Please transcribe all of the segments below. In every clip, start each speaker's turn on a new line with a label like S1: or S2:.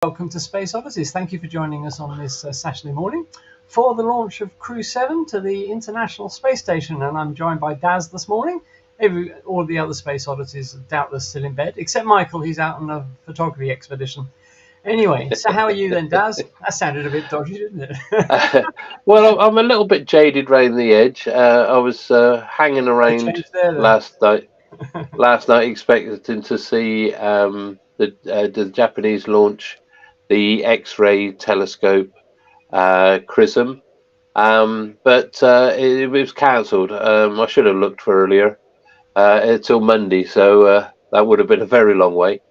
S1: Welcome to Space Oddities. Thank you for joining us on this Saturday morning for the launch of Crew 7 to the International Space Station. And I'm joined by Daz this morning. All the other Space Oddities are doubtless still in bed, except Michael. He's out on a photography expedition. Anyway, so how are you then, Daz? That sounded a bit dodgy, didn't it?
S2: Well, I'm a little bit jaded round the edge. I was hanging around
S1: There, then.
S2: last night expecting to see the Japanese launch the X-ray telescope Chrism, but it was cancelled. I should have looked for earlier. Until Monday, so that would have been a very long wait.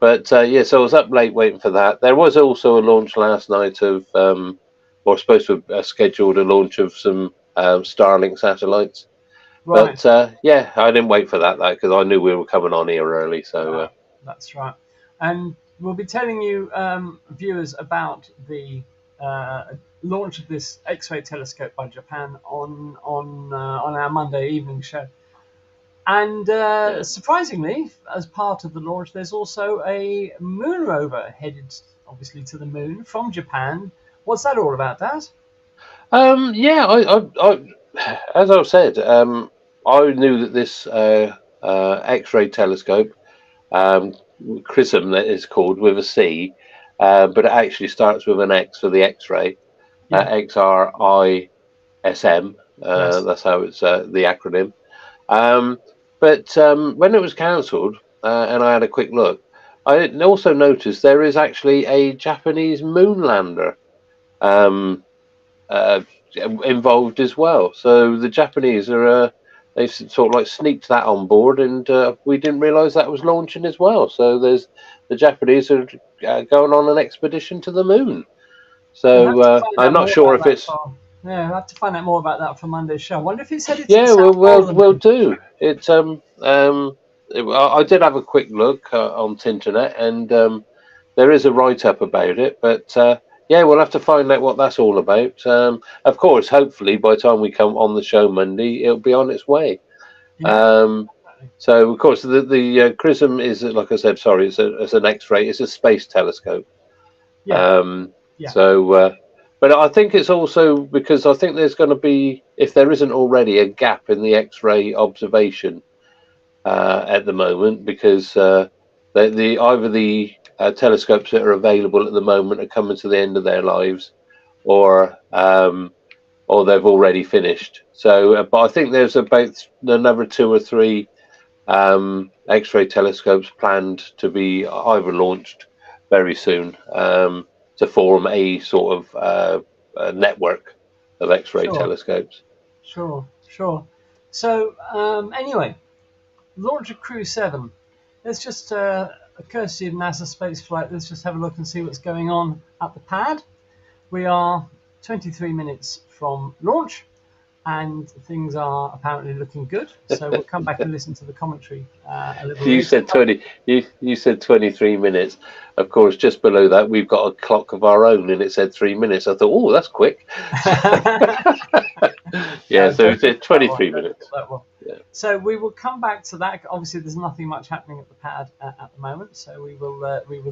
S2: But yeah, so I was up late waiting for that. There was also a launch last night of, or supposed to have scheduled a launch of some Starlink satellites.
S1: Right.
S2: But yeah, I didn't wait for that because I knew we were coming on here early. So
S1: that's right. And we'll be telling you, viewers, about the launch of this X-ray telescope by Japan on our Monday evening show. And surprisingly, as part of the launch, there's also a moon rover headed, obviously, to the moon from Japan. What's that all about, Daz?
S2: yeah, as I've said, I knew that this X-ray telescope, Chrism, that is called with a C, but it actually starts with an X for the X-ray, XRISM. Yes. That's how it's the acronym. But when it was cancelled, and I had a quick look, I also noticed there is actually a Japanese moon lander involved as well. So the Japanese are they sort of like sneaked that on board, and we didn't realise that was launching as well. So there's the Japanese are going on an expedition to the moon. So I'm not sure if it's.
S1: Yeah, I'll have to find out more about that for Monday's show. I wonder if it said it's
S2: yeah, we'll do. It's I did have a quick look on Tinternet, and there is a write-up about it, but yeah, we'll have to find out what that's all about. Of course, hopefully, by the time we come on the show Monday, it'll be on its way. Yeah. So, of course, the Chrism is, like I said, sorry, it's an X-ray. It's a space telescope. Yeah. So, but I think it's also because I think there's going to be, if there isn't already, a gap in the X-ray observation at the moment, because either the telescopes that are available at the moment are coming to the end of their lives, or they've already finished. So, but I think there's about another 2 or 3 X-ray telescopes planned to be either launched very soon to form a sort of network of X-ray telescopes.
S1: Sure. So anyway, launch of Crew 7. Let's just a courtesy of NASA spaceflight. Let's just have a look and see what's going on at the pad. We are 23 minutes from launch, and things are apparently looking good. So we'll come back and listen to the commentary a little
S2: You
S1: later.
S2: said 20. You said 23 minutes. Of course, just below that we've got a clock of our own, and it said 3 minutes. I thought, oh, that's quick. Yeah, so it said 23 minutes.
S1: Yeah. So we will come back to that. Obviously, there's nothing much happening at the pad at the moment, so we will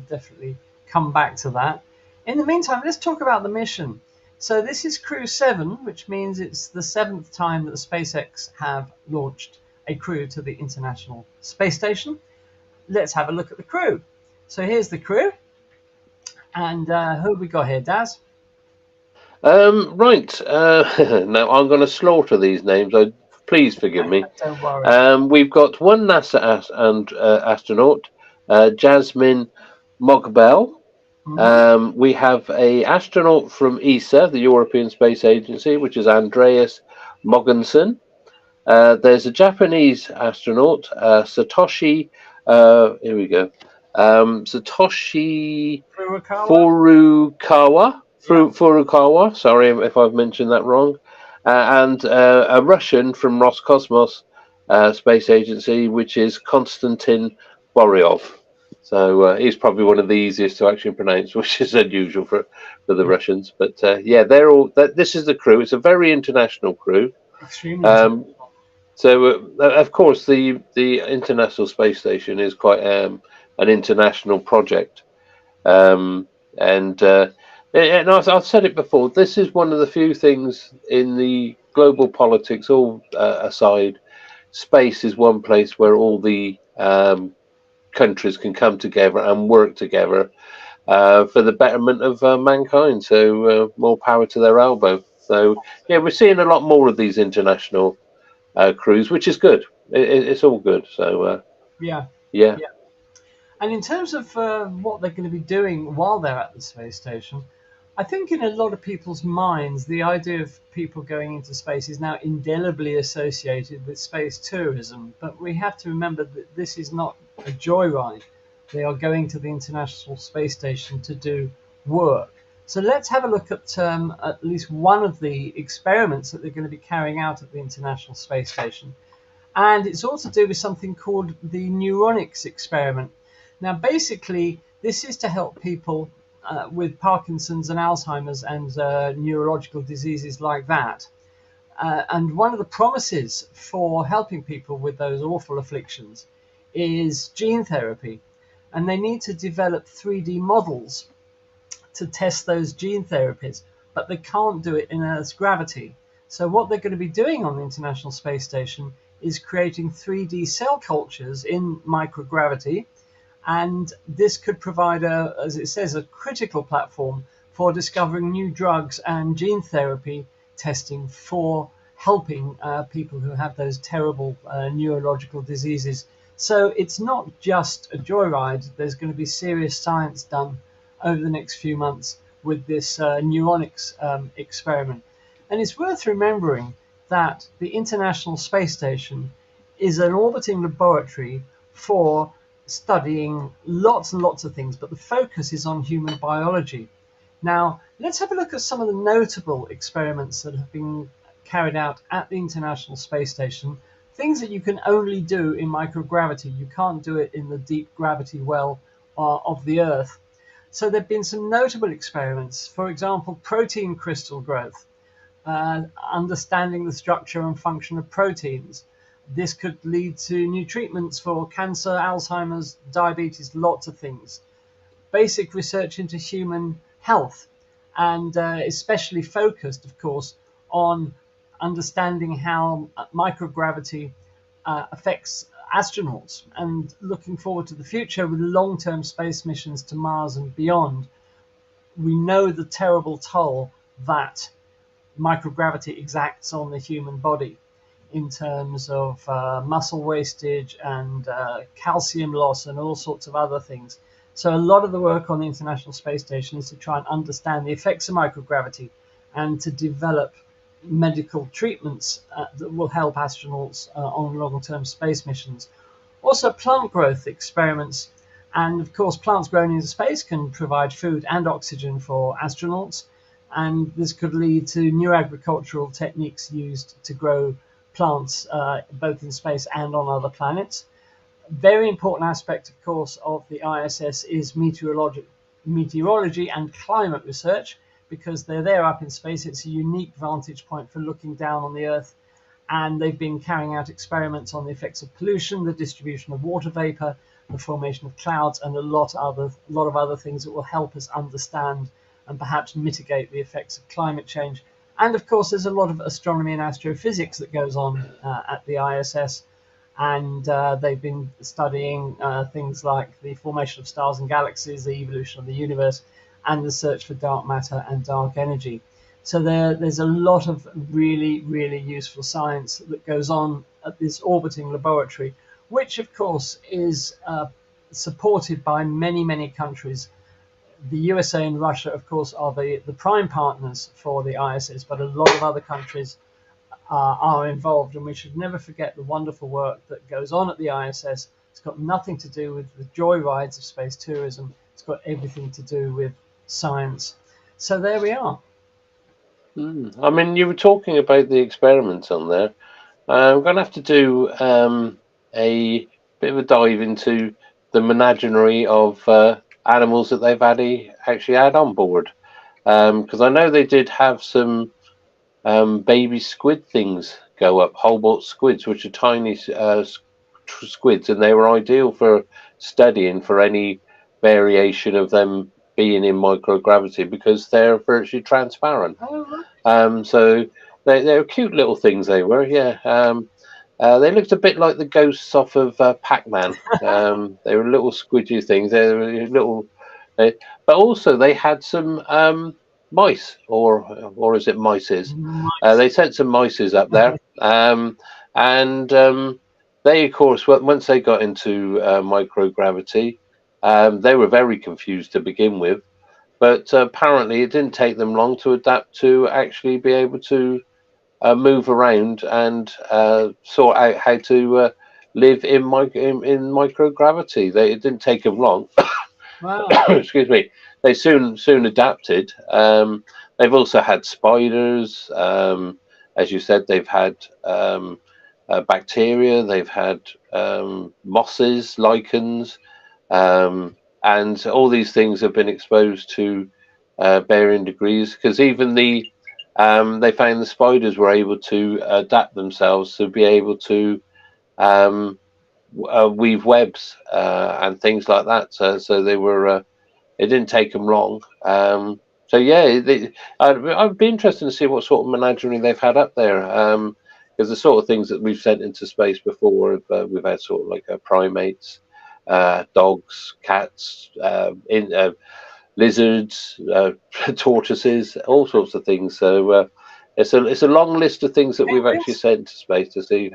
S1: definitely come back to that. In the meantime, let's talk about the mission. So this is Crew 7, which means it's the 7th time that the SpaceX have launched a crew to the International Space Station. Let's have a look at the crew. So here's the crew. And who have we got here, Daz?
S2: Right. Now I'm going to slaughter these names. Please forgive me.
S1: Don't worry.
S2: We've got one NASA astronaut, Jasmine Mogbel. We have a astronaut from ESA, the European Space Agency, which is Andreas Mogensen. There's a Japanese astronaut, Satoshi. Here we go. Satoshi Furukawa. Furukawa. Sorry if I've mentioned that wrong. And a Russian from Roscosmos Space Agency, which is Konstantin Boryov. So he's probably one of the easiest to actually pronounce, which is unusual for the Russians. But yeah, they're all. This is the crew. It's a very international crew.
S1: Extremely international.
S2: So of course, the International Space Station is quite an international project. And I've said it before. This is one of the few things in the global politics, all aside. Space is one place where all the countries can come together and work together for the betterment of mankind. So more power to their elbow. So yeah, we're seeing a lot more of these international crews, which is good. It's all good. So
S1: Yeah.
S2: yeah.
S1: Yeah. And in terms of what they're going to be doing while they're at the space station, I think in a lot of people's minds, the idea of people going into space is now indelibly associated with space tourism. But we have to remember that this is not a joyride. They are going to the International Space Station to do work. So let's have a look at least one of the experiments that they're going to be carrying out at the International Space Station. And it's all to do with something called the neuronics experiment. Now, basically, this is to help people with Parkinson's and Alzheimer's and neurological diseases like that. And one of the promises for helping people with those awful afflictions is gene therapy. And they need to develop 3D models to test those gene therapies, but they can't do it in Earth's gravity. So what they're going to be doing on the International Space Station is creating 3D cell cultures in microgravity, and this could provide as it says, a critical platform for discovering new drugs and gene therapy testing for helping people who have those terrible neurological diseases. So it's not just a joyride. There's going to be serious science done over the next few months with this neuronics experiment. And it's worth remembering that the International Space Station is an orbiting laboratory for studying lots and lots of things, but the focus is on human biology. Now, let's have a look at some of the notable experiments that have been carried out at the International Space Station, things that you can only do in microgravity. You can't do it in the deep gravity well of the Earth. So there have been some notable experiments, for example, protein crystal growth, understanding the structure and function of proteins. This could lead to new treatments for cancer, Alzheimer's, diabetes, lots of things. Basic research into human health, and especially focused, of course, on understanding how microgravity affects astronauts, and looking forward to the future with long-term space missions to Mars and beyond. We know the terrible toll that microgravity exacts on the human body in terms of muscle wastage and calcium loss and all sorts of other things. So a lot of the work on the International Space Station is to try and understand the effects of microgravity and to develop medical treatments that will help astronauts on long-term space missions. Also, plant growth experiments, and of course plants grown in space can provide food and oxygen for astronauts, and this could lead to new agricultural techniques used to grow plants both in space and on other planets. Very important aspect, of course, of the ISS is meteorology and climate research, because they're there up in space. It's a unique vantage point for looking down on the Earth, and they've been carrying out experiments on the effects of pollution, the distribution of water vapor, the formation of clouds, and a lot of other things that will help us understand and perhaps mitigate the effects of climate change. And of course, there's a lot of astronomy and astrophysics that goes on at the ISS, and they've been studying things like the formation of stars and galaxies, the evolution of the universe, and the search for dark matter and dark energy. So there's a lot of really, really useful science that goes on at this orbiting laboratory, which of course is supported by many, many countries. The USA and Russia, of course, are the prime partners for the ISS, but a lot of other countries are involved, and we should never forget the wonderful work that goes on at the ISS. It's got nothing to do with the joy rides of space tourism. It's got everything to do with science. So there we are.
S2: I mean, you were talking about the experiments on there. I'm going to have to do a bit of a dive into the menagerie of animals that they've actually had on board, because I know they did have some baby squid things go up, Hobart squids, which are tiny squids, and they were ideal for studying for any variation of them being in microgravity because they're virtually transparent.
S1: Oh, right.
S2: So they're cute little things. They were, yeah. They looked a bit like the ghosts off of Pac-Man. They were little squidgy things. They were little, but also they had some mice, or is it mices?
S1: Nice.
S2: They sent some mices up there, and they, of course, once they got into microgravity, they were very confused to begin with. But apparently, it didn't take them long to adapt to actually be able to move around and sort out how to live in microgravity. It didn't take them long.
S1: Wow.
S2: Excuse me. They soon adapted. They've also had spiders, as you said. They've had bacteria. They've had mosses, lichens, and all these things have been exposed to varying degrees. Because even they found the spiders were able to adapt themselves to be able to weave webs and things like that. So they were. It didn't take them long. So yeah, I'd be interested to see what sort of menagerie they've had up there. Because the sort of things that we've sent into space before, we've had sort of like primates, dogs, cats, lizards, tortoises, all sorts of things. So it's a long list of things that we've actually
S1: Penguins?
S2: sent to space to see.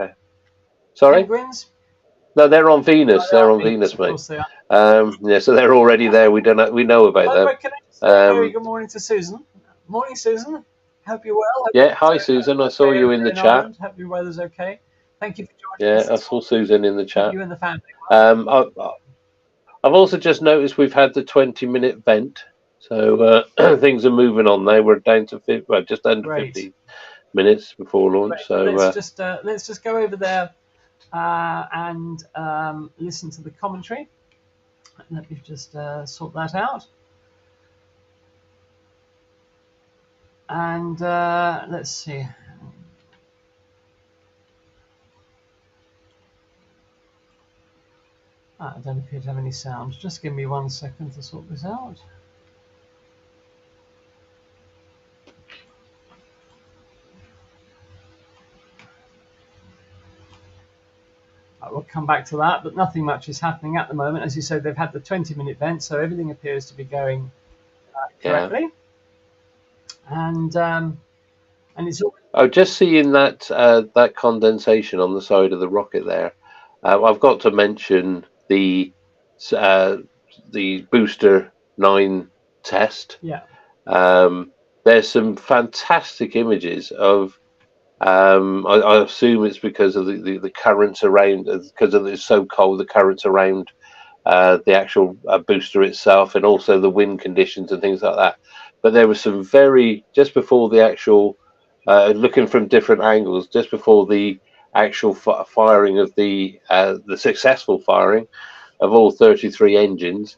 S2: Sorry,
S1: Penguins?
S2: no, they're on
S1: Oh,
S2: Venus.
S1: they
S2: They're
S1: are
S2: on
S1: Venus,
S2: Venus,
S1: of
S2: mate.
S1: course they are.
S2: Yeah, so they're already there. We know about
S1: By the
S2: them.
S1: way, can I just say a very
S2: Um,
S1: good morning to Susan? Morning, Susan. Hope you're well. Hope
S2: yeah, hi
S1: you're
S2: Susan. I saw
S1: okay
S2: you
S1: over
S2: in
S1: there
S2: the
S1: in
S2: chat.
S1: Ireland. Hope your weather's okay. Thank you for joining
S2: Yeah,
S1: us
S2: I
S1: as
S2: saw
S1: well.
S2: Susan in the
S1: Hope
S2: chat.
S1: you and the family
S2: I've also just noticed we've had the 20-minute vent, so things are moving on now. We're down to just under
S1: Great.
S2: 50 minutes before launch.
S1: Great.
S2: So
S1: Let's just go over there and listen to the commentary. Let me just sort that out. And let's see. I don't appear to have any sound. Just give me 1 second to sort this out. We'll come back to that, but nothing much is happening at the moment. As you said, they've had the 20-minute vent, so everything appears to be going
S2: yeah,
S1: correctly. And it's all
S2: oh, just seeing that condensation on the side of the rocket there. I've got to mention uh, the booster 9 test.
S1: yeah,
S2: There's some fantastic images of. I assume it's because of the currents around, because of it's so cold, the currents around the actual booster itself, and also the wind conditions and things like that. But there was some just before the actual, looking from different angles, just before the actual firing of the successful firing of all 33 engines,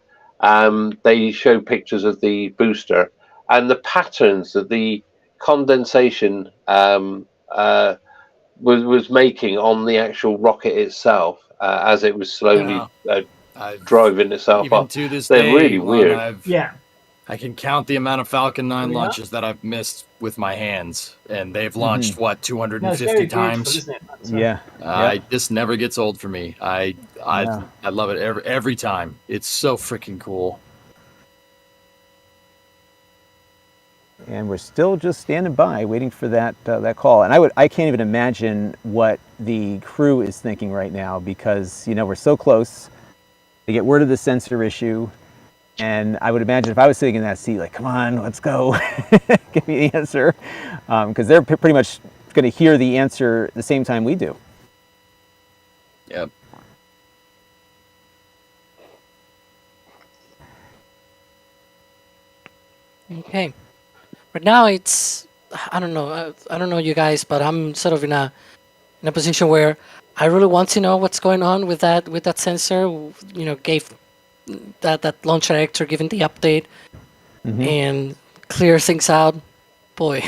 S2: they show pictures of the booster and the patterns that the condensation was making on the actual rocket itself as it was slowly
S3: Yeah, I've
S2: driving itself
S3: even
S2: up.
S3: to this
S2: They're
S3: day,
S2: really
S3: Elon,
S2: weird.
S1: yeah.
S3: I can count the amount of Falcon
S1: There
S3: 9
S1: we are.
S3: launches that I've missed with my hands, and they've
S4: Mm-hmm.
S3: launched what
S1: No, it's very
S3: 250
S1: beautiful,
S3: times.
S1: isn't it? That's,
S4: Yeah.
S3: This never gets old for me. I love it every time. It's so freaking cool.
S4: And we're still just standing by, waiting for that call. And I can't even imagine what the crew is thinking right now, because we're so close to get word of the sensor issue. And I would imagine if I was sitting in that seat, like, come on, let's go, give me the answer, because they're pretty much going to hear the answer the same time we do.
S3: Yep.
S5: Okay. Right now it's I don't know you guys, but I'm sort of in a position where I really want to know what's going on with that sensor. Gave that launch director given the update and clear things out. Boy,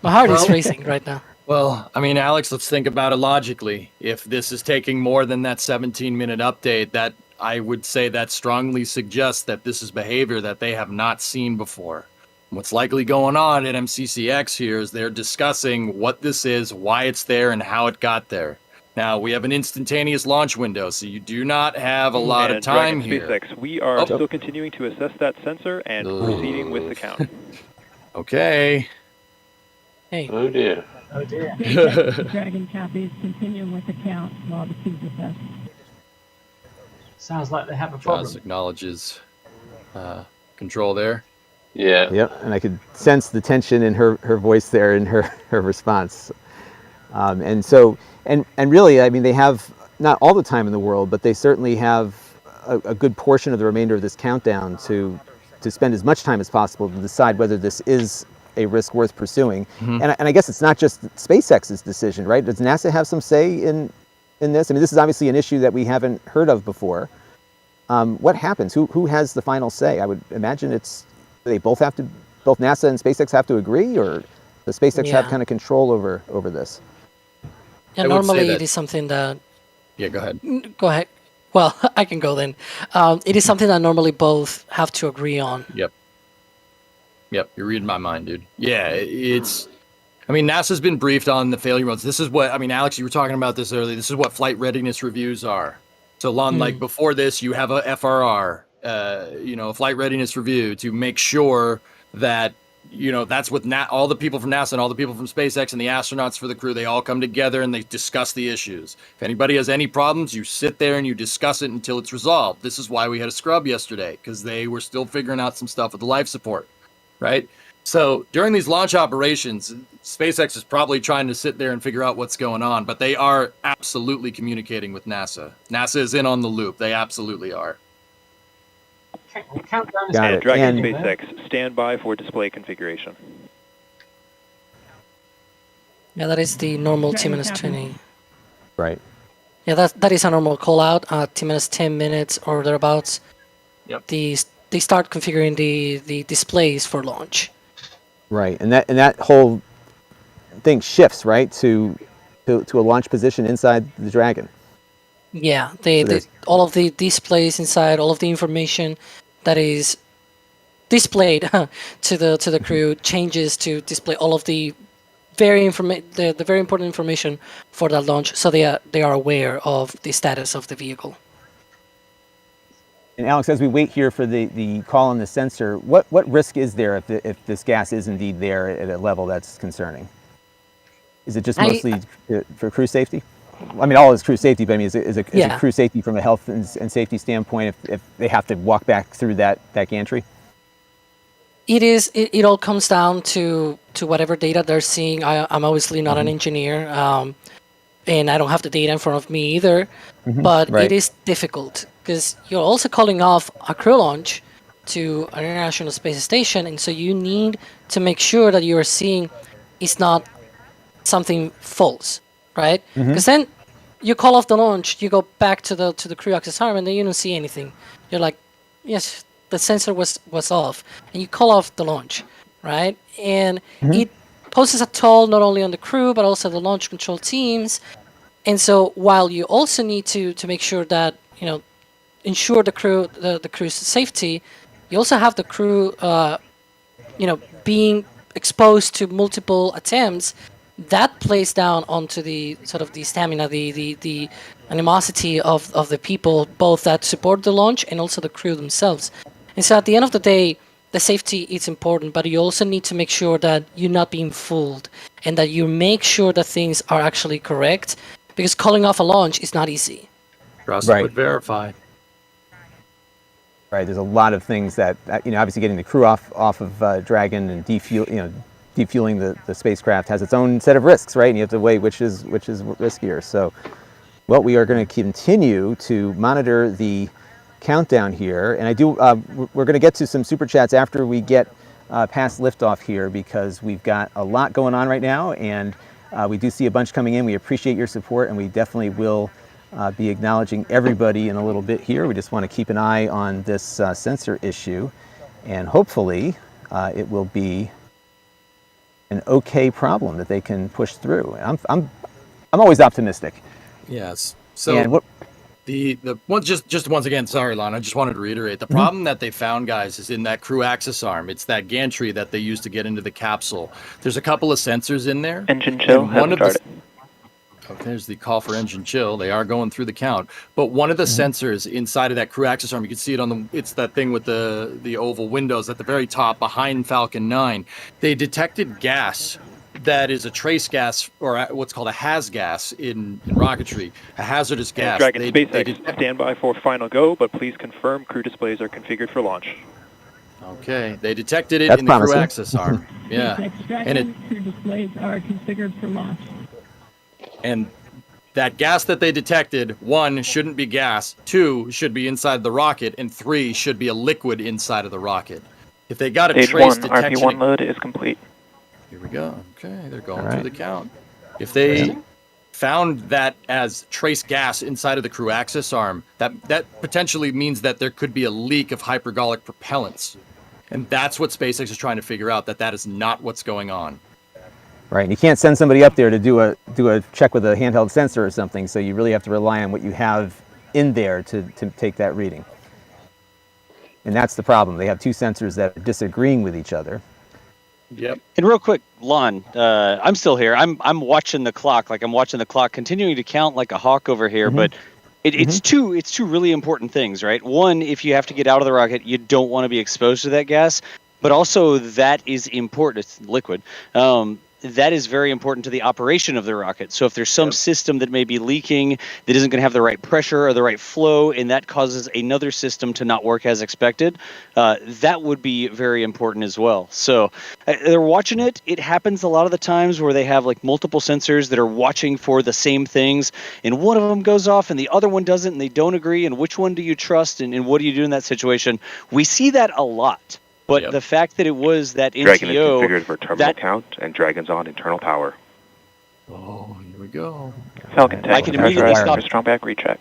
S5: my heart is racing right now.
S3: Well, I mean, Alex, let's think about it logically. If this is taking more than that 17-minute update, that I would say that strongly suggests that this is behavior that they have not seen before. What's likely going on at MCCX here is they're discussing what this is, why it's there, and how it got there. Now, we have an instantaneous launch window, so you do not have a lot of time here.
S6: SpaceX, we are still continuing to assess that sensor and proceeding with the count.
S3: Okay.
S5: Hey.
S2: Oh dear.
S1: Oh dear.
S7: Dragon copies continuing with the count while the Q's assessed.
S1: Sounds like they have a problem.
S3: Jaws acknowledges control there.
S2: Yeah.
S4: Yep, and I could sense the tension in her voice there in her response. And really, I mean, they have not all the time in the world, but they certainly have a good portion of the remainder of this countdown to spend as much time as possible to decide whether this is a risk worth pursuing. And I guess it's not just SpaceX's decision, right? Does NASA have some say in this? I mean, this is obviously an issue that we haven't heard of before. What happens? Who has the final say? I would imagine they both NASA and SpaceX have to agree, or does SpaceX have kind of control over this?
S5: Yeah, normally it is something that...
S3: Yeah, go ahead.
S5: Go ahead. Well, I can go then. It is something that normally both have to agree on.
S3: Yep, you're reading my mind, dude. Yeah, I mean, NASA's been briefed on the failure modes. This is what, I mean, Alex, you were talking about this earlier. This is what flight readiness reviews are. So, like before this, you have a FRR, a flight readiness review to make sure that, that's with all the people from NASA and all the people from SpaceX and the astronauts for the crew. They all come together and they discuss the issues. If anybody has any problems, you sit there and you discuss it until it's resolved. This is why we had a scrub yesterday, because they were still figuring out some stuff with the life support, right? So during these launch operations, SpaceX is probably trying to sit there and figure out what's going on, but they are absolutely communicating with NASA. NASA is in on the loop. They absolutely are.
S1: Countdown is
S6: And Dragon SpaceX, stand by for display configuration.
S5: Yeah, that is the normal T-20.
S4: Right.
S5: Yeah, that is a normal call out. T-10 minutes or thereabouts.
S3: Yep.
S5: They start configuring the displays for launch.
S4: Right, and that whole thing shifts, right, to a launch position inside the Dragon.
S5: Yeah, all of the displays inside, all of the information that is displayed to the crew changes to display all of the very important information for that launch, so they are aware of the status of the vehicle.
S4: And Alex, as we wait here for the call on the sensor, what risk is there if this gas is indeed there at a level that's concerning? Is it just mostly for crew safety? I mean, all is crew safety, but I mean, is it crew safety from a health and safety standpoint if they have to walk back through that gantry?
S5: It all comes down to whatever data they're seeing. I'm obviously not an engineer, and I don't have the data in front of me either, but it is difficult because you're also calling off a crew launch to an International Space Station, and so you need to make sure that you're seeing it's not something false, right? Because then you call off the launch, you go back to the crew access arm, and then you don't see anything. You're like, yes, the sensor was off, and you call off the launch, right? And it poses a toll not only on the crew but also the launch control teams. And so while you also need to make sure that ensure the crew's safety, you also have the crew being exposed to multiple attempts. That plays down onto the sort of the stamina, the animosity of the people, both that support the launch and also the crew themselves. And so at the end of the day, the safety is important, but you also need to make sure that you're not being fooled and that you make sure that things are actually correct, because calling off a launch is not easy.
S3: Trust would verify.
S4: Right, there's a lot of things that obviously getting the crew off of Dragon and defueling the spacecraft has its own set of risks, right? And you have to weigh which is riskier. So, well, we are going to continue to monitor the countdown here, and we're going to get to some super chats after we get past liftoff here, because we've got a lot going on right now, and we do see a bunch coming in. We appreciate your support, and we definitely will be acknowledging everybody in a little bit here. We just want to keep an eye on this sensor issue, and hopefully it will be an okay problem that they can push through. I'm always optimistic.
S3: Yes. So
S4: and
S3: The one just once again, sorry, Lon, I just wanted to reiterate the problem that they found, guys, is in that crew access arm. It's that gantry that they use to get into the capsule. There's a couple of sensors in there.
S6: Engine chill has started.
S3: There's the call for engine chill. They are going through the count, but one of the sensors inside of that crew access arm, you can see it on the. It's that thing with the oval windows at the very top behind Falcon 9. They detected gas that is a trace gas, or what's called a HAZ gas in rocketry, a hazardous gas.
S6: Dragon SpaceX, stand by for final go, but please confirm crew displays are configured for launch.
S3: Okay, they detected it
S4: That's
S3: in the
S4: promising.
S3: crew access arm. Yeah,
S7: SpaceX Dragon crew displays are configured for launch.
S3: And that gas that they detected, 1, shouldn't be gas, 2, should be inside the rocket, and 3, should be a liquid inside of the rocket. If they got a
S6: Stage
S3: trace
S6: 1,
S3: detection...
S6: RP1 load is complete.
S3: Here we go. Okay, they're going
S4: All
S3: through
S4: right.
S3: the count. If they found that as trace gas inside of the crew access arm, that potentially means that there could be a leak of hypergolic propellants. And that's what SpaceX is trying to figure out, that is not what's going on.
S4: Right, and you can't send somebody up there to do a check with a handheld sensor or something, so you really have to rely on what you have in there to take that reading. And that's the problem. They have two sensors that are disagreeing with each other.
S3: Yep.
S8: And real quick, Lon, I'm still here. I'm watching the clock, continuing to count like a hawk over here. But it's two really important things, right? One, if you have to get out of the rocket, you don't want to be exposed to that gas. But also, that is important. It's liquid. That is very important to the operation of the rocket. So if there's some system that may be leaking that isn't going to have the right pressure or the right flow, and that causes another system to not work as expected, that would be very important as well. So they're watching it. It happens a lot of the times where they have like multiple sensors that are watching for the same things, and one of them goes off and the other one doesn't, and they don't agree. And which one do you trust, and what do you do in that situation? We see that a lot. But the fact that it was that NTO...
S9: Dragon is configured for terminal count, and Dragon's on internal power.
S3: Oh, here we go.
S6: Falcon 10,
S8: I can immediately stop.
S6: strong back recheck.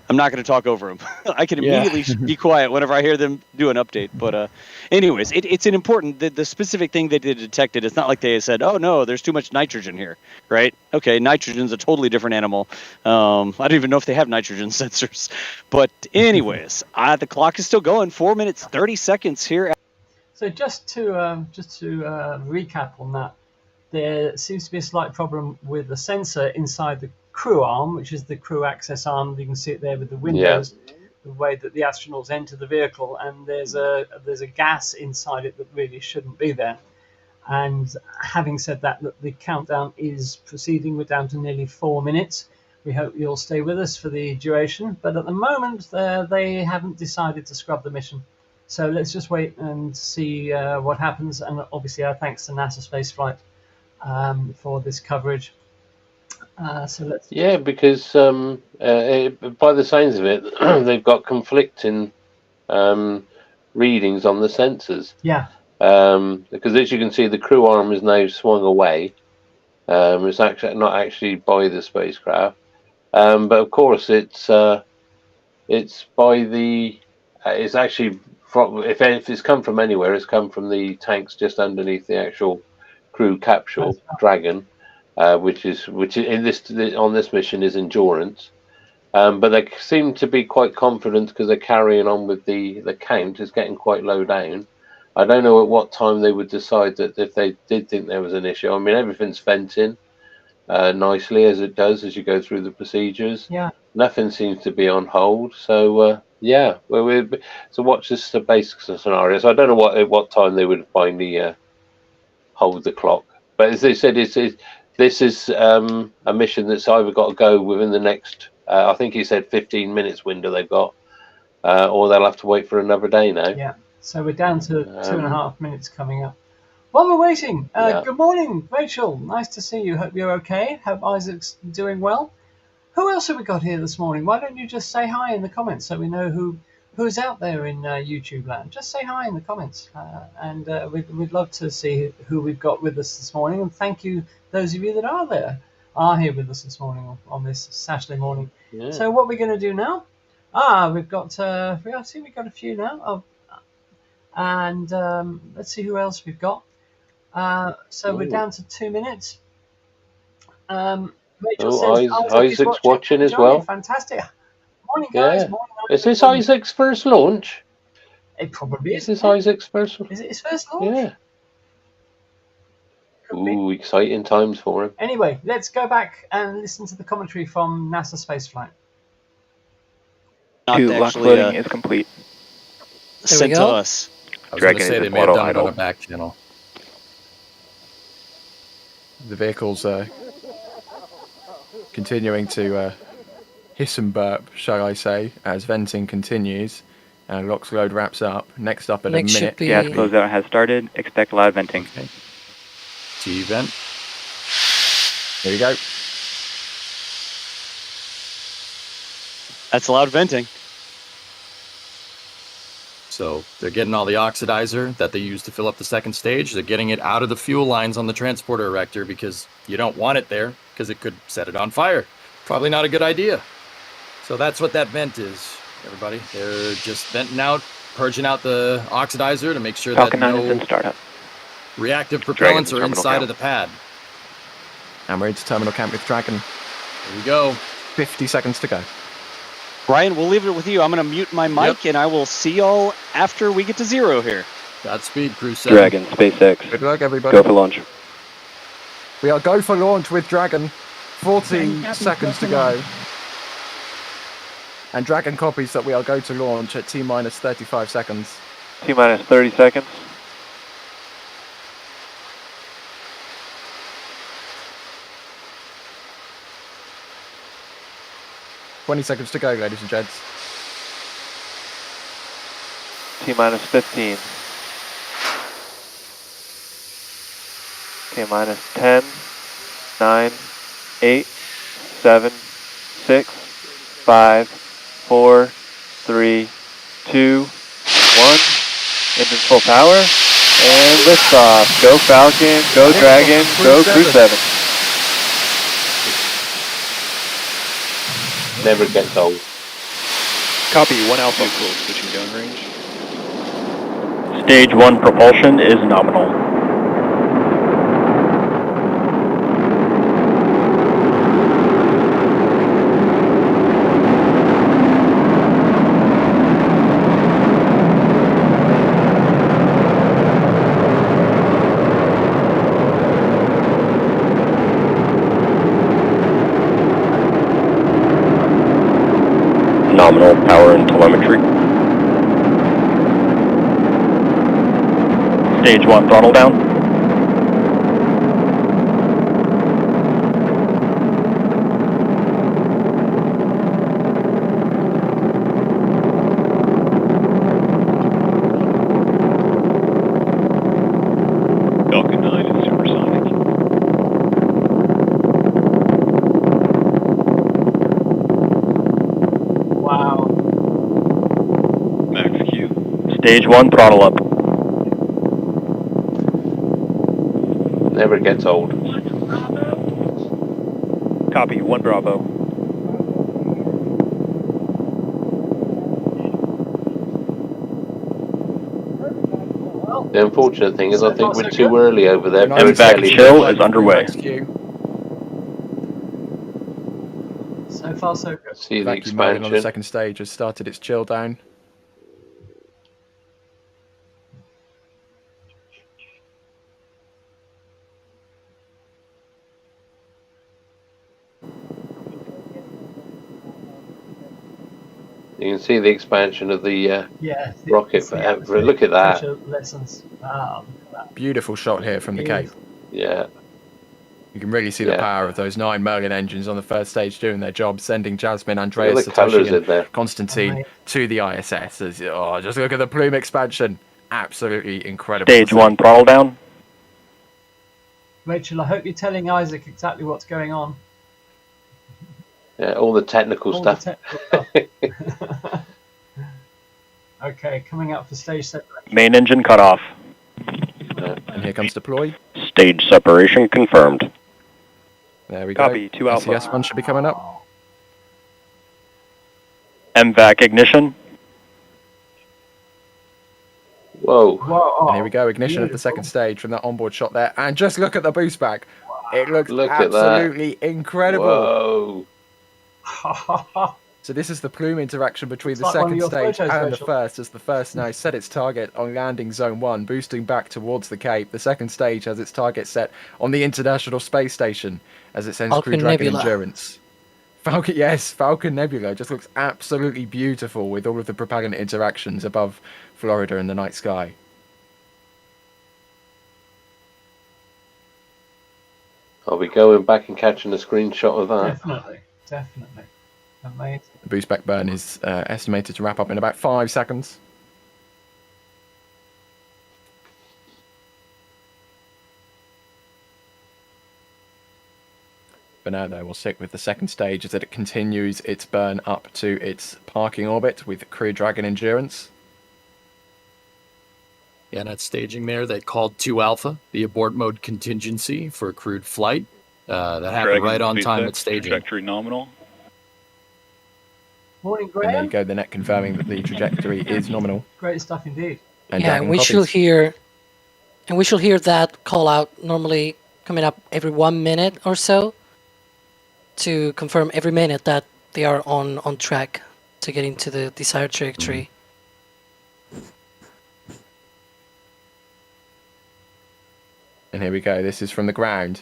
S8: I'm not going to talk over them. I can immediately be quiet whenever I hear them do an update. But anyways, it's an important, the specific thing that they detected. It's not like they said, oh, no, there's too much nitrogen here, right? Okay, nitrogen's a totally different animal. I don't even know if they have nitrogen sensors. But anyways, the clock is still going. 4 minutes, 30 seconds here.
S1: So just to recap on that, there seems to be a slight problem with the sensor inside the crew arm, which is the crew access arm. You can see it there with the windows, the way that the astronauts enter the vehicle, and there's a gas inside it that really shouldn't be there. And having said that, the countdown is proceeding. We're down to nearly 4 minutes. We hope you'll stay with us for the duration, but at the moment they haven't decided to scrub the mission. So let's just wait and see what happens. And obviously our thanks to NASA Spaceflight for this coverage. So let's...
S2: Yeah, because by the signs of it, they've got conflicting readings on the sensors.
S1: Yeah.
S2: Because as you can see, the crew arm is now swung away. It's actually not actually by the spacecraft, but of course it's by the. It's actually from, if it's come from anywhere, it's come from the tanks just underneath the actual crew capsule Dragon. Which in on this mission is Endurance, but they seem to be quite confident because they're carrying on with the count is getting quite low down. I don't know at what time they would decide that if they did think there was an issue. I mean, everything's venting nicely as it does as you go through the procedures.
S1: Yeah.
S2: Nothing seems to be on hold. So so watch this basic scenario. So I don't know at what time they would finally hold the clock. But as they said, this is a mission that's either got to go within the next, I think he said 15 minutes window they've got, or they'll have to wait for another day now.
S1: Yeah, so we're down to 2.5 minutes coming up. While we're waiting, good morning, Rachel. Nice to see you. Hope you're okay. Hope Isaac's doing well. Who else have we got here this morning? Why don't you just say hi in the comments so we know who's out there in YouTube land? Just say hi in the comments, and we'd love to see who we've got with us this morning. And thank you, those of you that are here with us this morning on this Saturday morning. Yeah. So what we're going to do now? We've got I see we've got a few now. And let's see who else we've got. So we're down to 2 minutes. Rachel
S2: Oh,
S1: says
S2: Isaac's watching as
S1: Johnny,
S2: well.
S1: fantastic. Morning, guys.
S2: Yeah.
S1: Morning.
S2: Is this Isaac's first launch?
S1: It probably
S2: Is
S1: is.
S2: this Isaac's first?
S1: Is it his first launch?
S2: Yeah.
S1: Could be.
S2: Ooh, exciting times for him.
S1: Anyway, let's go back and listen to the commentary from NASA spaceflight.
S8: Not
S9: Two, lock
S8: actually
S9: loading is complete.
S5: There we
S8: sent to
S5: go.
S8: us.
S3: I was going
S9: Dragon
S3: to say
S9: is
S3: they
S9: in
S3: may have
S9: auto
S3: done it on
S9: idle.
S3: a back channel.
S10: The vehicle's continuing to hiss and burp, shall I say, as venting continues and LOX load wraps up. Next up in a
S5: Next should
S10: minute.
S5: be
S9: Gas closeout has started. Expect loud venting.
S3: Okay. T vent.
S10: Here we go.
S8: That's loud venting.
S3: So they're getting all the oxidizer that they use to fill up the second stage. They're getting it out of the fuel lines on the transporter erector because you don't want it there because it could set it on fire. Probably not a good idea. So that's what that vent is, everybody. They're just venting out, purging out the oxidizer to make sure
S9: Falcon
S3: that
S9: 9 is in
S3: no
S9: startup.
S3: reactive
S9: Dragon's
S3: propellants are
S9: terminal
S3: inside
S9: count.
S3: of the pad.
S10: And we're into terminal camp with Dragon.
S3: Here we go.
S10: 50 seconds to go.
S8: Brian, we'll leave it with you. I'm going to mute my mic, and I will see y'all after we get to 0 here.
S3: Godspeed, Crew 7.
S9: Dragon, SpaceX.
S10: Good luck, everybody.
S9: Go for launch.
S10: We are go for launch with Dragon. 14
S7: Copy,
S10: seconds to
S7: go for
S10: go.
S7: launch.
S10: And Dragon copies that we are go to launch at T-minus 35 seconds.
S9: T-minus 30 seconds.
S10: Twenty seconds to go, ladies and gents.
S9: T-minus 15. T-minus 10, 9, 8, 7, 6, 5, 4, 3, 2, 1. Engines full power. And liftoff. Go Falcon, go Dragon, go Crew 7.
S2: Never gets old.
S6: Copy, 1 Alpha. Switching downrange.
S9: Stage 1 propulsion is nominal. Nominal power and telemetry. Stage 1 throttle down.
S6: Falcon 9 is supersonic.
S1: Wow.
S6: Max Q.
S9: Stage 1 throttle up.
S2: Never gets old.
S6: Copy, 1 Bravo.
S2: The unfortunate thing is I think we're too early over there.
S10: Nice.
S2: Very
S9: Evac
S2: fairly
S9: chill
S2: late.
S9: is underway.
S10: Max Q.
S1: So far, so good.
S2: See the
S10: Vacuum mode on the
S2: expansion.
S10: second stage has started its chill down.
S2: You can see the expansion of the
S1: Yeah.
S2: rocket
S1: it's the
S2: forever.
S1: atmospheric
S2: Look at that.
S1: pressure lessons. Look at that.
S10: Beautiful shot here from the Cape.
S2: Yeah.
S10: You can really see the
S2: Yeah.
S10: power of those 9 Merlin engines on the first stage doing their job, sending Jasmine,
S2: Look
S10: Andreas,
S2: at the colours
S10: Satoshi,
S2: in there.
S10: and Constantine
S1: Amazing.
S10: to the ISS. Just look at the plume expansion. Absolutely incredible.
S9: Stage 1 throttle down.
S1: Rachel, I hope you're telling Isaac exactly what's going on.
S2: Yeah, all the technical
S1: All
S2: stuff.
S1: the technical stuff. Okay, coming up for stage separation.
S9: Main engine cut off.
S10: And here comes deploy.
S9: Stage separation confirmed.
S10: There we go.
S6: Copy, 2 Alpha.
S10: SES one should be coming up.
S9: MVAC ignition.
S2: Whoa.
S1: Whoa,
S10: And here we go, ignition of the
S1: beautiful.
S10: second stage from that onboard shot there. And just look at the boost back. It looks
S2: Look at that.
S10: absolutely incredible.
S2: Whoa.
S10: So this is the plume interaction between
S1: It's
S10: the
S1: like one of
S10: second
S1: your
S10: stage
S1: photos,
S10: and the
S1: Rachel.
S10: first, as the first now set its target on landing zone 1, boosting back towards the Cape. The second stage has its target set on the International Space Station as it sends Crew
S5: Falcon
S10: Dragon
S5: Nebula.
S10: Endurance. Falcon Nebula just looks absolutely beautiful with all of the propellant interactions above Florida in the night sky.
S2: I'll be going back and catching a screenshot of that.
S1: Definitely. Amazing.
S10: The boost back burn is estimated to wrap up in about 5 seconds. For now, though, we'll stick with the second stage as it continues its burn up to its parking orbit with Crew Dragon Endurance.
S3: Yeah, and that staging there, they called 2 Alpha, the abort mode contingency for a crewed flight. That happened right on time at staging.
S6: Trajectory nominal.
S1: Morning,
S10: And there you
S1: Graham.
S10: go, the net confirming that the trajectory is nominal.
S1: Great stuff indeed.
S10: And
S5: Yeah,
S10: Dragon
S5: we
S10: copies.
S5: should hear, and we should hear that call out normally coming up every 1 minute or so to confirm every minute that they are on track to get into the desired trajectory.
S10: And here we go, this is from the ground.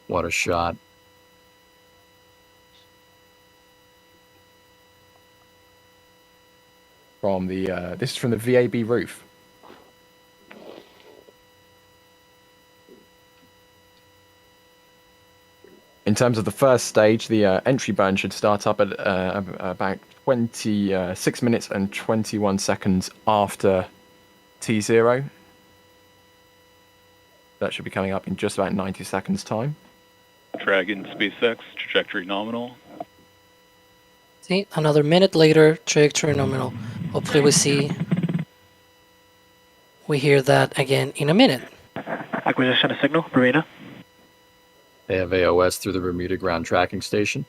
S3: What a shot.
S10: From the this is from the VAB roof. In terms of the first stage, the entry burn should start up at about 26 minutes and 21 seconds after T0. That should be coming up in just about 90 seconds time.
S6: Dragon SpaceX, trajectory nominal.
S5: See, another minute later, trajectory nominal. Hopefully we hear that again in a minute.
S11: Acquisition of signal, Bermuda.
S3: They have AOS through the Bermuda ground tracking station.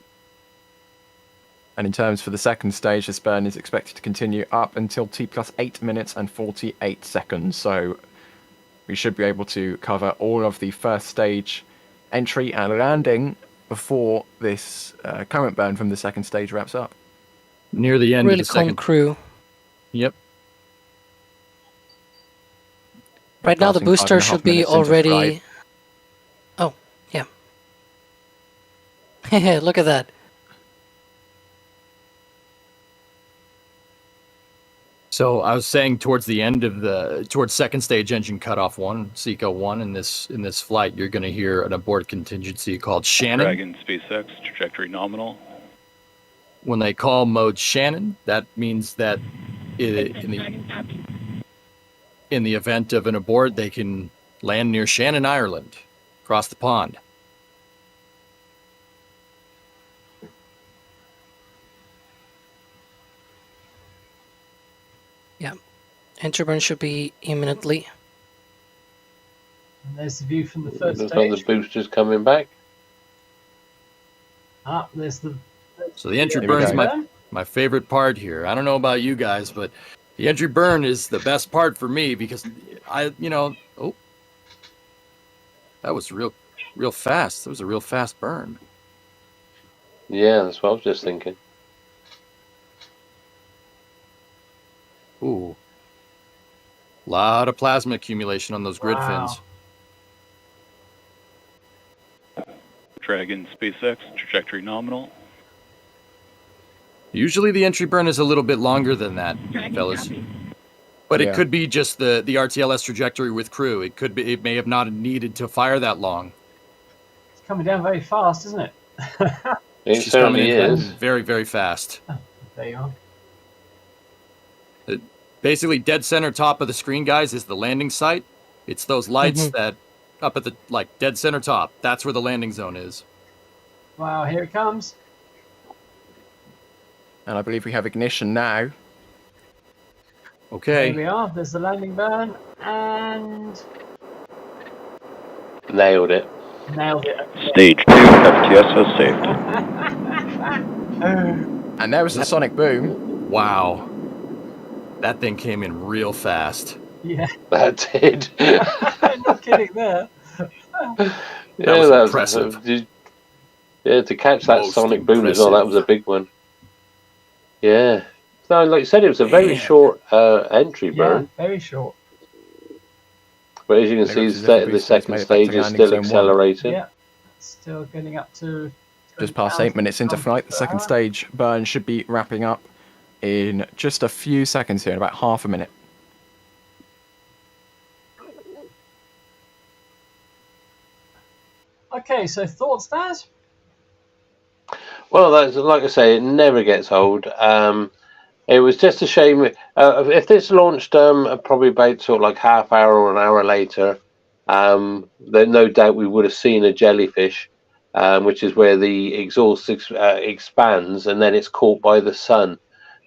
S10: And in terms for the second stage, this burn is expected to continue up until T plus 8 minutes and 48 seconds. So we should be able to cover all of the first stage entry and landing before this current burn from the second stage wraps up.
S3: Near the end
S5: Really
S3: of the
S5: calm
S3: second.
S5: crew.
S3: Yep.
S5: Right now the
S10: Passing
S5: booster
S10: 5.5
S5: should be
S10: minutes into
S5: already...
S10: flight.
S5: Oh, yeah. Look at that.
S3: So I was saying towards the end of towards second stage engine cutoff 1, Seco 1 in this flight, you're going to hear an abort contingency called Shannon.
S6: Dragon SpaceX, trajectory nominal.
S3: When they call mode Shannon, that means that in the event of an abort, they can land near Shannon, Ireland, across the pond.
S5: Yeah. Entry burn should be imminently.
S1: And there's the view from the first
S2: Looks like the
S1: stage.
S2: booster's coming back.
S1: There's the...
S3: So the entry
S10: Here we
S3: burn is
S10: go.
S3: my favorite part here. I don't know about you guys, but the entry burn is the best part for me because that was real fast. That was a real fast burn.
S2: Yeah, that's what I was just thinking.
S3: Ooh. Lot of plasma accumulation on those grid
S1: Wow.
S3: fins.
S6: Dragon SpaceX, trajectory nominal.
S3: Usually the entry burn is a little bit longer than that, fellas. But
S10: Yeah.
S3: it could be just the RTLS trajectory with crew. It may have not needed to fire that long.
S1: It's coming down very fast, isn't it?
S2: It
S3: She's coming
S2: certainly
S3: in
S2: is.
S3: very, very fast.
S1: There you are.
S3: Basically, dead center top of the screen, guys, is the landing site. It's those lights that up at the dead center top. That's where the landing zone is.
S1: Wow, here it comes.
S10: And I believe we have ignition now.
S3: Okay.
S1: Here we are. There's the landing burn. And...
S2: Nailed it.
S1: nailed it.
S6: Stage 2, FTS has saved.
S10: And there was the sonic boom.
S3: Wow. That thing came in real fast.
S1: Yeah.
S2: That did.
S1: No kidding there.
S3: That was impressive.
S2: Yeah, to catch that
S3: Most
S2: sonic boom as well, that was a
S3: impressive.
S2: big one. Yeah. So, like you said, it was a very
S3: Man.
S2: short entry
S1: Yeah,
S2: burn.
S1: very short.
S2: But as you can
S10: It
S2: see,
S10: looks as if the
S2: the
S10: booster has
S2: second
S10: made it back to
S2: stage is
S10: landing
S2: still
S10: zone 1.
S2: accelerating.
S1: Yeah, still getting up to
S10: Just past 8 minutes into flight, the second stage burn should be wrapping up in just a few seconds here, in about half a minute.
S1: Okay, so thoughts, Daz?
S2: Well, that's like I say, it never gets old. It was just a shame if this launched probably about sort of like half hour or an hour later. Then no doubt we would have seen a jellyfish, which is where the exhaust expands and then it's caught by the sun,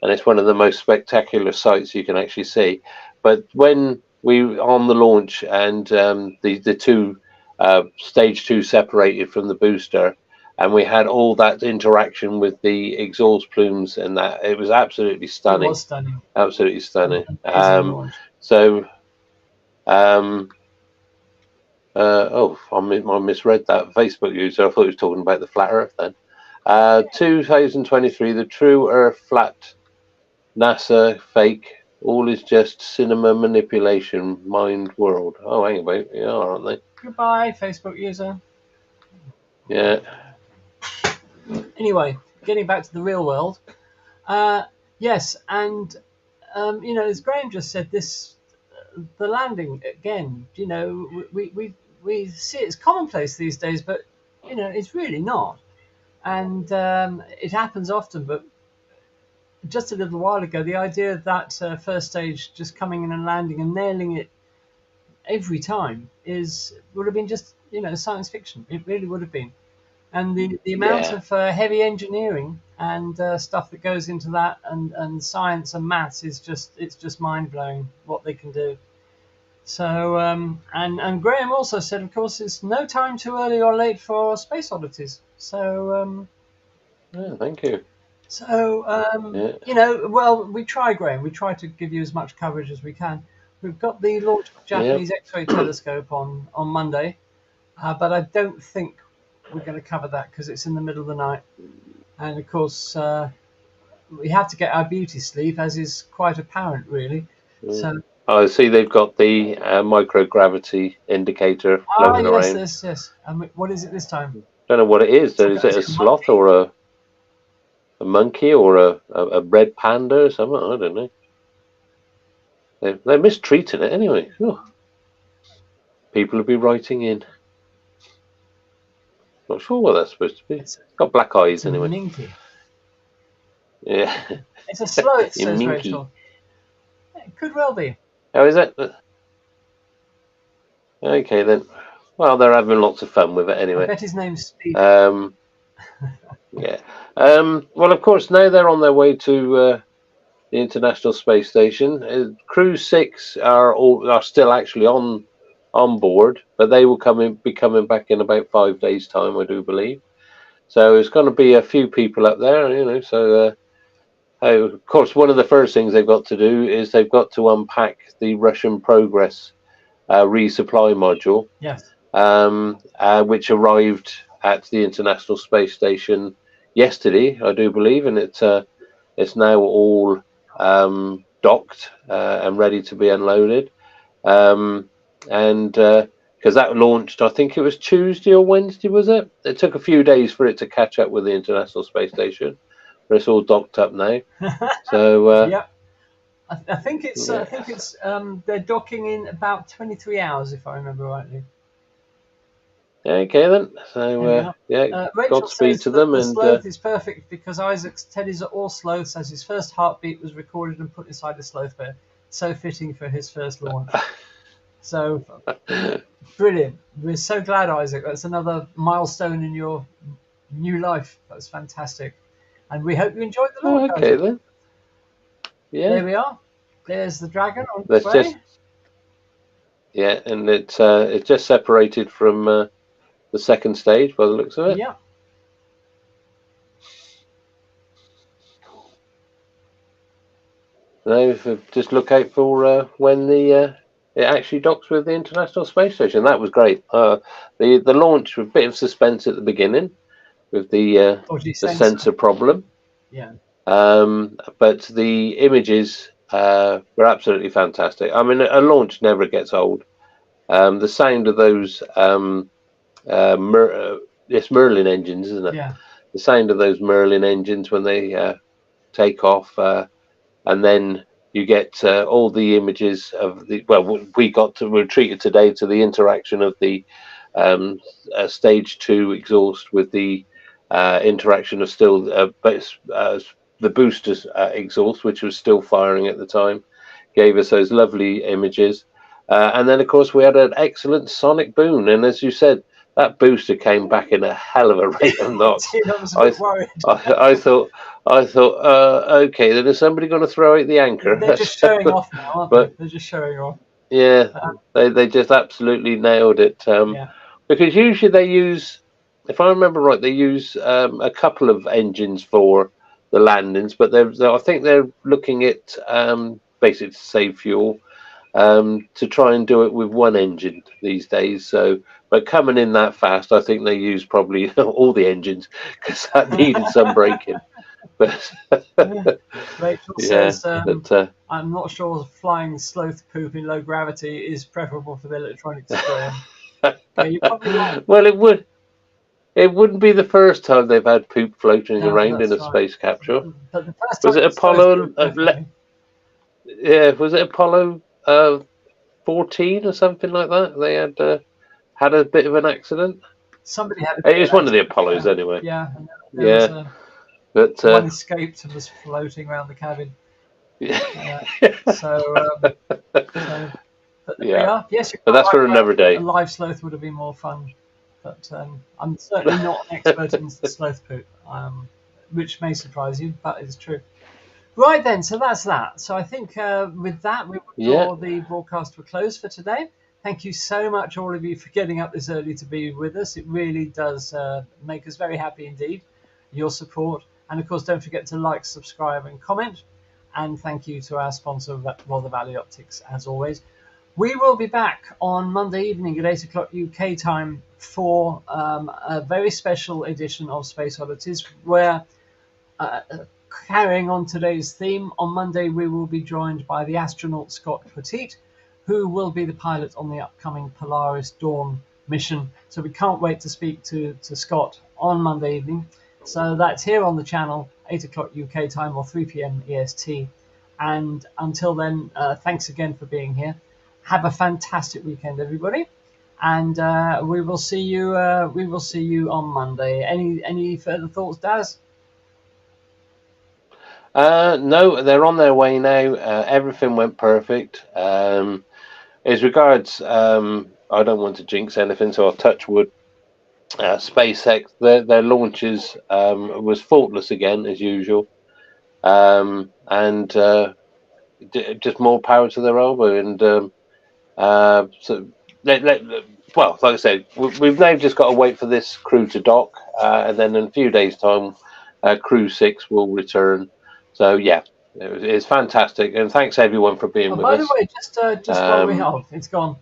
S2: and it's one of the most spectacular sights you can actually see. But when we on the launch and the two stage 2 separated from the booster, and we had all that interaction with the exhaust plumes, and that it was absolutely stunning.
S1: It was stunning.
S2: Absolutely stunning.
S1: Amazing launch.
S2: So, I misread that Facebook user. I thought he was talking about the flat Earth then. 2023, the true Earth flat, NASA fake. All is just cinema manipulation, mind world. Oh, hang about, yeah, aren't they?
S1: Goodbye, Facebook user.
S2: Yeah.
S1: Anyway, getting back to the real world. Yes, and as Graham just said, the landing again. We see it's commonplace these days, but it's really not. And it happens often. But just a little while ago, the idea of that first stage just coming in and landing and nailing it every time would have been just science fiction. It really would have been. And the amount of heavy engineering and stuff that goes into that, and science and maths it's just mind blowing what they can do. So and Graham also said, of course, it's no time too early or late for Space Oddities. So
S2: thank you.
S1: So well, we try, Graham. We try to give you as much coverage as we can. We've got the launch of Japanese X-ray telescope on Monday, but I don't think we're going to cover that because it's in the middle of the night, and of course we have to get our beauty sleep, as is quite apparent, really. So
S2: I see they've got the microgravity indicator floating around.
S1: Yes. And what is it this time?
S2: Don't know what it is. Is it a sloth or a monkey or a red panda or something? I don't know. They're mistreating it anyway. Oh. People will be writing in. Not sure what that's supposed to be. It's got black eyes anyway.
S1: Minky.
S2: Yeah.
S1: It's a sloth, says
S2: minky.
S1: Rachel. It could well be.
S2: Oh, is it? Okay then. Well, they're having lots of fun with it anyway.
S1: I bet his name's Steve.
S2: Yeah. Well, of course, now they're on their way to the International Space Station. Crew 6 are still actually on board, but they will be coming back in about 5 days' time, I do believe. So it's going to be a few people up there, So, of course, one of the first things they've got to do is they've got to unpack the Russian Progress resupply module.
S1: Yes.
S2: Which arrived at the International Space Station yesterday, I do believe, and it's now all docked and ready to be unloaded. And because that launched, I think it was Tuesday or Wednesday, was it? It took a few days for it to catch up with the International Space Station, but it's all docked up now. So
S1: yeah, I think it's they're docking in about 23 hours, if I remember rightly.
S2: Okay then. So Godspeed to them.
S1: The
S2: and
S1: sloth is perfect because Isaac's teddies are all sloths, as his first heartbeat was recorded and put inside a sloth bear. So fitting for his first launch. So brilliant. We're so glad, Isaac. That's another milestone in your new life. That's fantastic. And we hope you enjoyed the launch.
S2: Okay then. Yeah.
S1: There we are. There's the dragon on its way.
S2: And it's just separated from the second stage by the looks of it.
S1: Yeah.
S2: Now, just look out for when the it actually docks with the International Space Station. That was great. The launch was a bit of suspense at the beginning with the sensor problem.
S1: Yeah.
S2: But the images were absolutely fantastic. I mean, a launch never gets old. The sound of those Merlin engines, isn't it?
S1: Yeah.
S2: The sound of those Merlin engines when they take off, and then you get all the images of the. Well, we were treated today to the interaction of the stage 2 exhaust with the interaction of still the booster's exhaust, which was still firing at the time, gave us those lovely images. And then, of course, we had an excellent sonic boom. And as you said, that booster came back in a hell of a rate of knots. I thought, okay, then is somebody going to throw out the anchor?
S1: They're just showing off now, aren't they? They're just showing off.
S2: Yeah, they just absolutely nailed it. Because usually they use, if I remember right, they use a couple of engines for the landings, but I think they're looking at basically to save fuel, to try and do it with one engine these days. So, but coming in that fast, I think they use probably all the engines because that needed some braking. But
S1: Rachel says, I'm not sure flying sloth poop in low gravity is preferable for the electronics screen.
S2: Well, it wouldn't be the first time they've had poop floating around in a space capsule.
S1: But the first
S2: was
S1: time
S2: it Apollo? Was it Apollo 14 or something like that? They had a bit of an accident.
S1: Somebody had.
S2: It was one of the Apollos anyway.
S1: Yeah.
S2: But
S1: one escaped and was floating around the cabin. But there we are. Yes,
S2: but that's for another day.
S1: A live sloth would have been more fun, but I'm certainly not an expert in sloth poop, which may surprise you, but it's true. Right then, so that's that. So I think with that, we will draw the broadcast to a close for today. Thank you so much, all of you, for getting up this early to be with us. It really does make us very happy indeed, your support. And of course, don't forget to like, subscribe, and comment. And thank you to our sponsor, Rother Valley Optics, as always. We will be back on Monday evening at 8 o'clock UK time for a very special edition of Space Oddities, where, carrying on today's theme, on Monday we will be joined by the astronaut Scott Petit, who will be the pilot on the upcoming Polaris Dawn mission. So we can't wait to speak to Scott on Monday evening. So that's here on the channel, 8 o'clock UK time or 3 p.m. EST. And until then, thanks again for being here. Have a fantastic weekend, everybody, and we will see you. We will see you on Monday. Any further thoughts, Daz?
S2: No, they're on their way now. Everything went perfect. As regards, I don't want to jinx anything, so I'll touch wood. SpaceX, their launches was faultless again as usual, and just more power to their elbow. And so, well, like I said, we've now just got to wait for this crew to dock, and then in a few days' time, Crew 6 will return. So yeah, it's fantastic, and thanks everyone for being with us.
S1: By the way, just while we have, it's gone.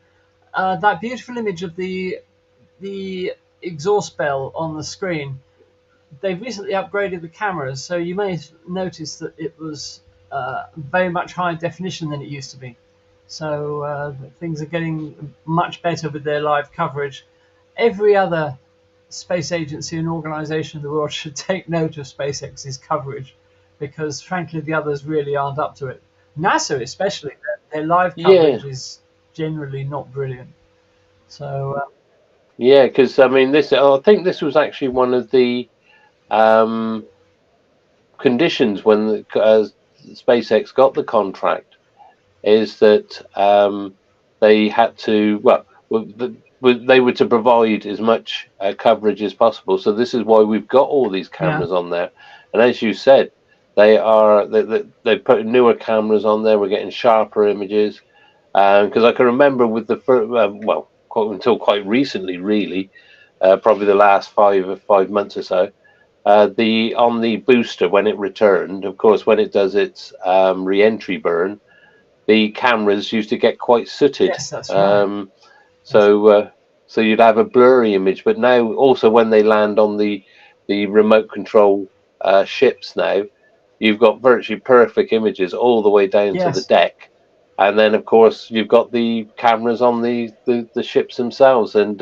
S1: That beautiful image of the exhaust bell on the screen. They've recently upgraded the cameras, so you may notice that it was very much higher definition than it used to be. So things are getting much better with their live coverage. Every other space agency and organization in the world should take note of SpaceX's coverage, because frankly the others really aren't up to it. NASA especially, their live coverage is generally not brilliant. So
S2: yeah, because I mean, I think this was actually one of the conditions when SpaceX got the contract, is that they had to, they were to provide as much coverage as possible. So this is why we've got all these cameras on there. And as you said, they put newer cameras on there. We're getting sharper images. Because I can remember with the first, until quite recently, really, probably the last 5 months or so, on the booster when it returned, of course, when it does its re-entry burn, the cameras used to get quite sooted.
S1: Yes, that's right.
S2: So you'd have a blurry image. But now, also when they land on the remote control ships now, you've got virtually perfect images all the way down to the
S1: Yes.
S2: deck. And then, of course, you've got the cameras on the ships themselves, and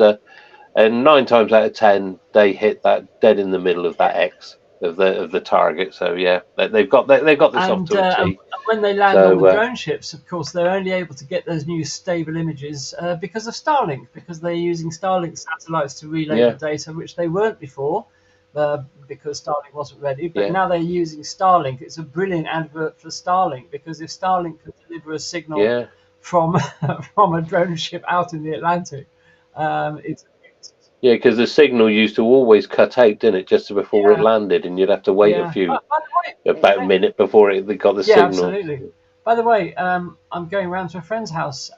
S2: 9 times out of 10 they hit that dead in the middle of that X of the target. So yeah, they've got this off to a T.
S1: When they land on the drone ships, of course, they're only able to get those new stable images because of Starlink, because they're using Starlink satellites to relay the data, which they weren't before. Because Starlink wasn't ready, but now they're using Starlink. It's a brilliant advert for Starlink, because if Starlink could deliver a signal from a drone ship out in the Atlantic,
S2: because the signal used to always cut out, didn't it, just before it landed, and you'd have to wait about a minute before they got the signal.
S1: Absolutely. By the way, I'm going round to a friend's house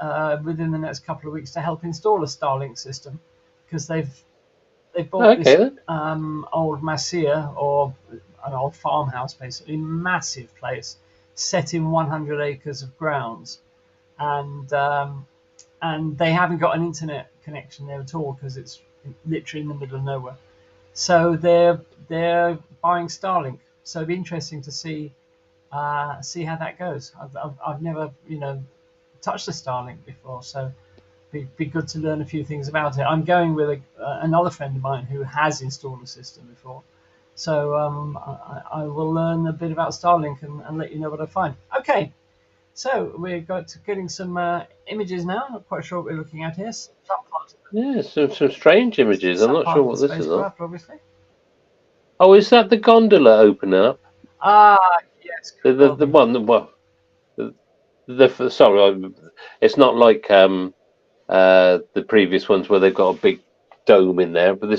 S1: within the next couple of weeks to help install a Starlink system, because they bought this old Masia, or an old farmhouse, basically, massive place set in 100 acres of grounds, and they haven't got an internet connection there at all, because it's literally in the middle of nowhere. So they're buying Starlink. So it'd be interesting to see how that goes. I've never touched a Starlink before, so be good to learn a few things about it. I'm going with another friend of mine who has installed a system before, so I will learn a bit about Starlink and let you know what I find. Okay, so we're getting some images now. Not quite sure what we're looking at here.
S2: Yeah, some strange images. I'm not sure what this is.
S1: Obviously.
S2: Oh, is that the gondola opening up?
S1: Yes.
S2: The one. Sorry, it's not like the previous ones where they've got a big dome in there, but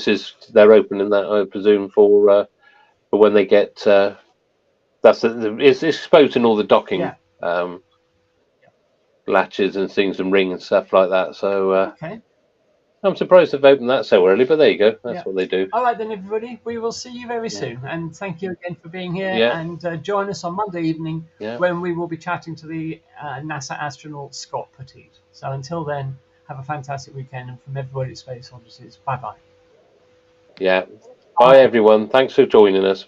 S2: they're opening that, I presume, for when they get it's exposing all the docking latches and things and ring and stuff like that. So I'm surprised they've opened that so early, but there you go. That's what they do.
S1: All right then, everybody. We will see you very soon, and thank you again for being here. And join us on Monday evening when we will be chatting to the NASA astronaut Scott Petit. So until then, have a fantastic weekend, and from everybody at Space Oddities, bye-bye.
S2: Yeah. Bye, everyone. Thanks for joining us.